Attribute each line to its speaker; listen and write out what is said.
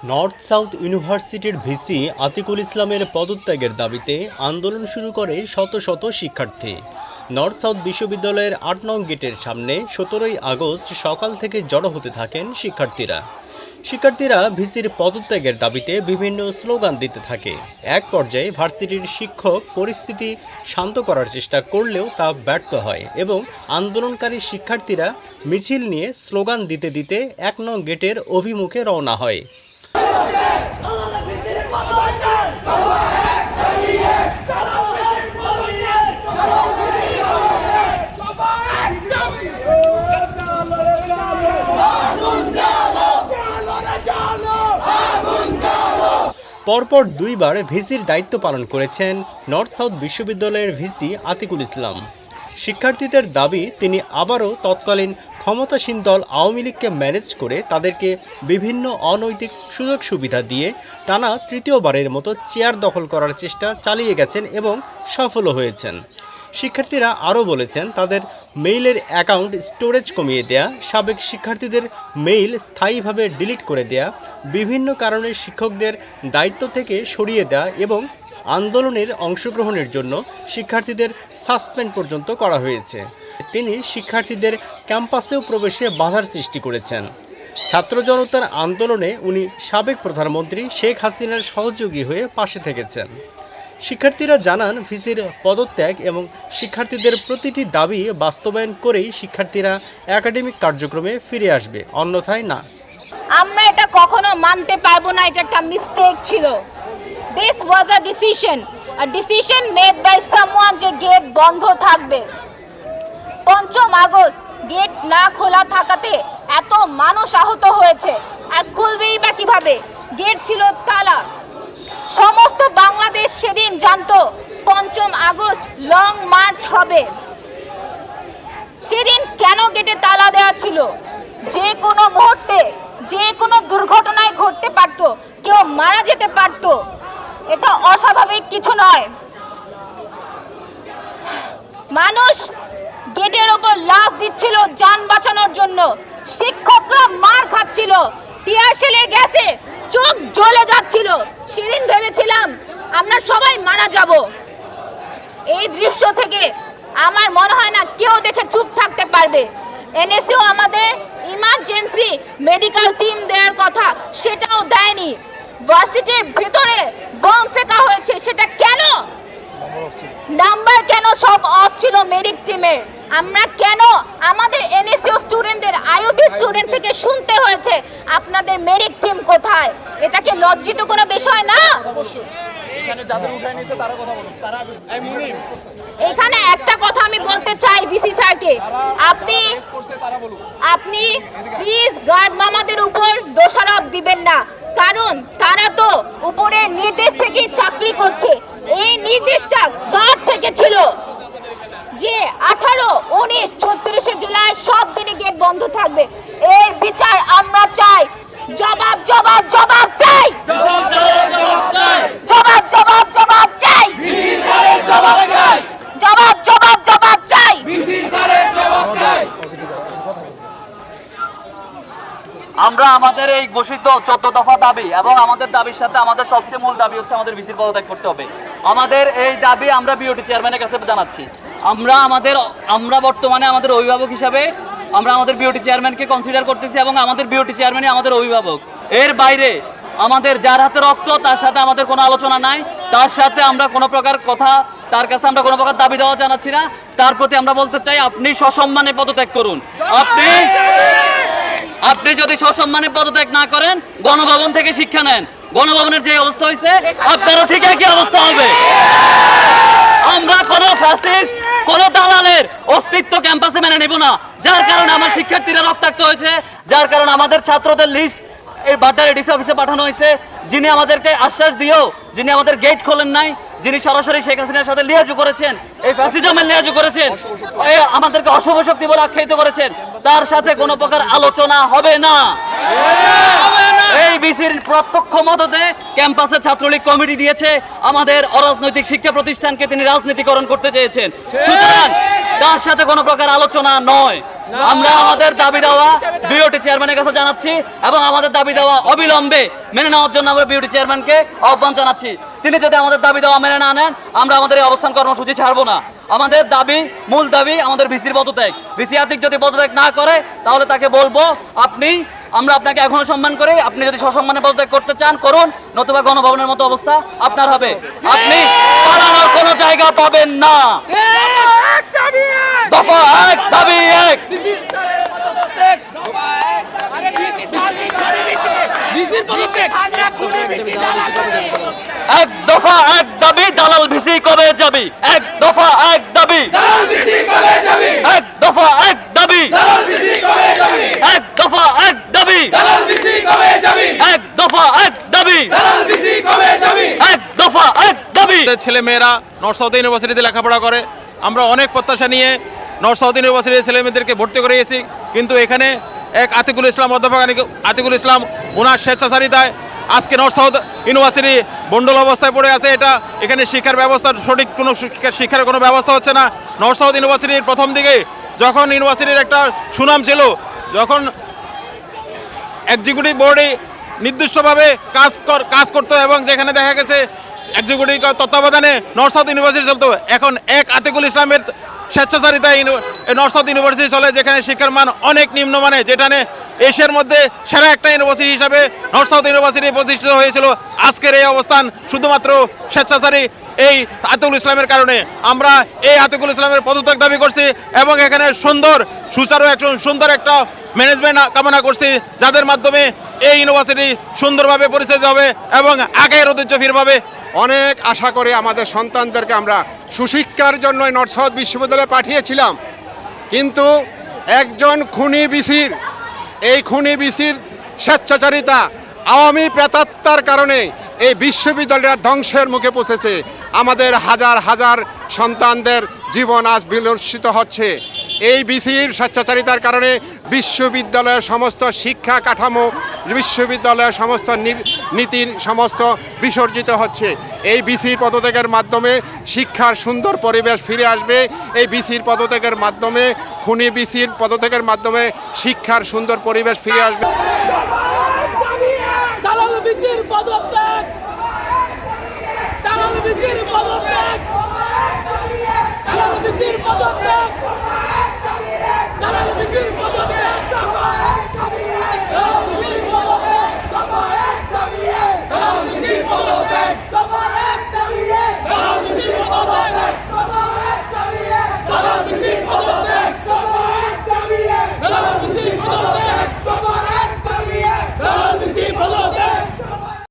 Speaker 1: North south ইউনিভার্সিটির VC Atikul ইসলামের পদত্যাগের দাবিতে আন্দোলন শুরু করে শত শত শিক্ষার্থী। নর্থ সাউথ বিশ্ববিদ্যালয়ের ৮ নং গেটের সামনে ১৭ই আগস্ট সকাল থেকে জড়ো হতে থাকেন শিক্ষার্থীরা ভিসির পদত্যাগের দাবিতে বিভিন্ন স্লোগান দিতে থাকে। এক পর্যায়ে ভার্সিটির শিক্ষক পরিস্থিতি শান্ত করার চেষ্টা করলেও তা ব্যর্থ হয় এবং আন্দোলনকারী শিক্ষার্থীরা মিছিল নিয়ে স্লোগান দিতে দিতে ১ নং গেটের অভিমুখে রওনা হয়। পরপর দুইবার ভিসির দায়িত্ব পালন করেছেন নর্থ সাউথ বিশ্ববিদ্যালয়ের ভিসি আতিকুল ইসলাম। শিক্ষার্থীদের দাবি তিনি আবারও তৎকালীন ক্ষমতাসীন দল আওয়ামী লীগকে ম্যানেজ করে তাদেরকে বিভিন্ন অনৈতিক সুযোগ সুবিধা দিয়ে টানা তৃতীয়বারের মতো চেয়ার দখল করার চেষ্টা চালিয়ে গেছেন এবং সফলও হয়েছেন। শিক্ষার্থীরা আরও বলেছেন তাদের মেইলের অ্যাকাউন্ট স্টোরেজ কমিয়ে দেয়া, সাবেক শিক্ষার্থীদের মেইল স্থায়ীভাবে ডিলিট করে দেয়া, বিভিন্ন কারণে শিক্ষকদের দায়িত্ব থেকে সরিয়ে দেয়া এবং আন্দোলনের অংশগ্রহণের জন্য শিক্ষার্থীদের সাসপেন্ড পর্যন্ত করা হয়েছে। তিনি শিক্ষার্থীদের ক্যাম্পাসেও প্রবেশে বাধার সৃষ্টি করেছেন। ছাত্র জনতার আন্দোলনে উনি সাবেক প্রধানমন্ত্রী শেখ হাসিনার সহযোগী হয়ে পাশে থেকেছেন। শিক্ষার্থীরা জানান ভিসির পদত্যাগ এবং শিক্ষার্থীদের প্রতিটি দাবি বাস্তবায়ন করেই শিক্ষার্থীরা একাডেমিক কার্যক্রমে ফিরে আসবে, অন্যথায় না।
Speaker 2: আমরা এটা কখনো মানতে পারবো না, এটা একটা মিস্টেক ছিল। This was a decision made by someone যে গেট বন্ধ থাকবে। ৫ম আগস্ট গেট না খোলা থাকাতে এত মানুষ আহত হয়েছে, আর খুলবেই বা কিভাবে? গেট ছিল তালা। সমস্ত বাংলাদেশ সেদিন জানতো ৫ম আগস্ট লং মার্চ হবে। সেদিন কেন গেটে তালা দেওয়া ছিল? যে কোনো মুহূর্তে যে কোনো দুর্ঘটনায় ঘটতে পারতো, কেউ মারা যেতে পারতো। এটা অস্বাভাবিক কিছু নয়। মানুষ গেটের ওপর লাফ দিচ্ছিল যান বাঁচানোর জন্য, শিক্ষকরা মার খাচ্ছিল, টিয়ার সেলের গ্যাসে চোখ জ্বলে যাচ্ছিল। সেদিন ভেবেছিলাম আমরা সবাই মারা যাব। এই দৃশ্য থেকে আমার মনে হয় না কেউ দেখে চুপ থাকতে পারবে। এনএসইউ আমাদের ইমার্জেন্সি মেডিকেল টিম দেওয়ার কথা, সেটাও দেয়নি। ভার্সিটির ভিতরে বম ফেকা হয়েছে, সেটা কেন? নাম্বার কেন সব অফ ছিল মেডিক টিমের? আমরা কেন আমাদের এনএসইউ স্টুডেন্টদের আইইউবি স্টুডেন্ট থেকে শুনতে হয়েছে আপনাদের মেডিক টিম কোথায়? এটা কি লজ্জিত কোনো বিষয় না? এখানে একটা কথা আমি বলতে চাই ভিসি স্যারকে, আপনি প্লিজ গার্ড মামাদের উপর দোষারোপ দিবেন না, কারণ তারা তো উপরের নির্দেশ থেকে চাকরি করছে। এই নির্দেশটা কার থেকে ছিল যে 18, 19, 36 জুলাই সব দিনে গেট বন্ধ থাকবে? এর বিচার আমরা চাই। জবাব জবাব জবাব চাই, জবাব জবাব জবাব চাই, জবাব জবাব জবাব চাই।
Speaker 3: আমরা আমাদের এই ঘোষিত 14 দফা দাবি এবং আমাদের দাবির সাথে আমাদের সবচেয়ে মূল দাবি হচ্ছে আমাদের ভিসির পদত্যাগ করতে হবে। আমাদের এই দাবি আমরা বিওটি চেয়ারম্যানের কাছে জানাচ্ছি। আমরা বর্তমানে আমাদের অভিভাবক হিসাবে আমরা আমাদের বিওটি চেয়ারম্যানকে কনসিডার করতেছি এবং আমাদের বিওটি চেয়ারম্যানই আমাদের অভিভাবক। এর বাইরে আমাদের যার হাতে রক্ত তার সাথে আমাদের কোনো আলোচনা নাই, তার সাথে আমরা কোনো প্রকার কথা, তার কাছে আমরা কোনো প্রকার দাবি দেওয়া জানাচ্ছি না। তার প্রতি আমরা বলতে চাই আপনি সসম্মানে পদত্যাগ করুন। আপনি যদি সসম্মানে পদত্যাগ না করেন, গণভবন থেকে শিক্ষা নেন। গণভবনের যে অবস্থা হয়েছে আপনারও ঠিক একই অবস্থা হবে। আমরা কোনো ফ্যাসিস্ট, কোনো দালালের অস্তিত্ব ক্যাম্পাসে মেনে নেব না, যার কারণে আমার শিক্ষার্থীরা রক্তাক্ত হয়েছে, যার কারণে আমাদের ছাত্রদের লিস্ট এই বাড্ডার ডিসি অফিসে পাঠানো হয়েছে। যিনি আমাদেরকে আশ্বাস দিয়েও যিনি আমাদের গেট খোলেন নাই, যিনি সরাসরি শেখ হাসিনার সাথে লিয়াজু করেছেন, এই ফ্যাসিজমের লিয়াজু করেছেন, আমাদেরকে অশুভ শক্তি বলে আখ্যায়িত করেছেন, তার সাথে কোনো প্রকার আলোচনা হবে না। এই ভিসির প্রত্যক্ষ মদতে ক্যাম্পাসে ছাত্রলীগ কমিটি দিয়েছে, আমাদের অরাজনৈতিক শিক্ষা প্রতিষ্ঠানকে তিনি রাজনীতিকরণ করতে চেয়েছেন। সুতরাং তার সাথে কোনো প্রকার আলোচনা নয়। আমরা আমাদের দাবি দেওয়া বিওটি চেয়ারম্যানের কাছে জানাচ্ছি এবং আমাদের দাবি দেওয়া অবিলম্বে মেনে নেওয়ার জন্য আমরা বিওটি চেয়ারম্যানকে আহ্বান জানাচ্ছি। তিনি যদি আমাদের দাবি দেওয়া মেনে না নেন, আমরা আমাদের এই অবস্থান কর্মসূচি ছাড়বো না। আমাদের দাবি, মূল দাবি আমাদের ভিসির পদত্যাগ। ভিসি আতিক যদি পদত্যাগ না করে, তাহলে তাকে বলবো, আমরা আপনাকে এখনো সম্মান করি, আপনি যদি সসম্মানে পদত্যাগ করতে চান করুন, নতুবা গণভবনের মতো অবস্থা আপনার হবে। আপনি পালানোর কোনো জায়গা পাবেন না। দফা এক, দাবি এক। এক দফা এক দাবি, দালাল ভিসি কবে যাবি? এক দফা এক দাবি, এক দফা এক দাবি, এক দফা এক দাবি, এক দফা এক দাবি, এক দফা এক দাবি।
Speaker 4: ছেলে মেয়েরা নর্থ সাউথ ইউনিভার্সিটিতে লেখাপড়া করে। আমরা অনেক প্রত্যাশা নিয়ে নর্থ সাউথ ইউনিভার্সিটির ছেলে মেয়েদেরকে ভর্তি করে গেছি, কিন্তু এখানে এক আতিকুল ইসলাম, অধ্যাপক আতিকুল ইসলাম, ওনার স্বেচ্ছাচারিতায় আজকে নর্থ সাউথ ইউনিভার্সিটি বন্ডল অবস্থায় পড়ে আছে। এখানে শিক্ষার ব্যবস্থা, সঠিক কোনো শিক্ষার কোনো ব্যবস্থা হচ্ছে না। নর্থ সাউথ ইউনিভার্সিটির প্রথম দিকে যখন ইউনিভার্সিটির একটা সুনাম ছিল, যখন এক্সিকিউটিভ বোর্ডে নির্দিষ্টভাবে কাজ করতো এবং যেখানে দেখা গেছে এক্সিকিউটিভ তত্ত্বাবধানে নর্থ সাউথ ইউনিভার্সিটি চলতো, এখন এক আতিকুল ইসলামের স্বেচ্ছাচারিতায় নর্থ সাউথ ইউনিভার্সিটি চলে, যেখানে শিক্ষার মান অনেক নিম্নমানে, যেখানে এশিয়ার মধ্যে সেরা একটা ইউনিভার্সিটি হিসাবে নর্থ সাউথ ইউনিভার্সিটি প্রতিষ্ঠিত হয়েছিল। আজকের এই অবস্থান শুধুমাত্র স্বেচ্ছাচারী এই আতিকুল ইসলামের কারণে। আমরা এই আতিকুল ইসলামের পদত্যাগ দাবি করছি এবং এখানে সুচারু সুন্দর একটা ম্যানেজমেন্ট কামনা করছি, যাদের মাধ্যমে এই ইউনিভার্সিটি সুন্দরভাবে পরিচালিত হবে এবং আগের ঐতিহ্য ফিরে পাবে।
Speaker 5: অনেক আশা করে আমাদের সন্তানদেরকে আমরা সুশিক্ষার জন্য নর্থ সাউথ বিশ্ববিদ্যালয়ে পাঠিয়েছিলাম, কিন্তু একজন খুনি বিসির, এই খুনি বিসির স্বেচ্ছাচারিতা, আওয়ামী প্রেতাত্মার কারণে এই বিশ্ববিদ্যালয়টা ধ্বংসের মুখে পৌঁছেছে। আমাদের হাজার হাজার সন্তানদের জীবন আজ বিনষ্ট হচ্ছে। এই বিসির স্বেচ্ছাচারিতার কারণে বিশ্ববিদ্যালয়ের সমস্ত শিক্ষা কাঠামো, বিশ্ববিদ্যালয়ের সমস্ত নীতির সমস্ত বিসর্জিত হচ্ছে। এই বিসির পদত্যাগের মাধ্যমে শিক্ষার সুন্দর পরিবেশ ফিরে আসবে। এই বিসির পদত্যাগের মাধ্যমে, খুনি বিসির পদত্যাগের মাধ্যমে শিক্ষার সুন্দর পরিবেশ ফিরে আসবে।
Speaker 6: দালাল ভিসির পদত্যাগ, দালাল ভিসির পদত্যাগ, দালাল ভিসির পদত্যাগ।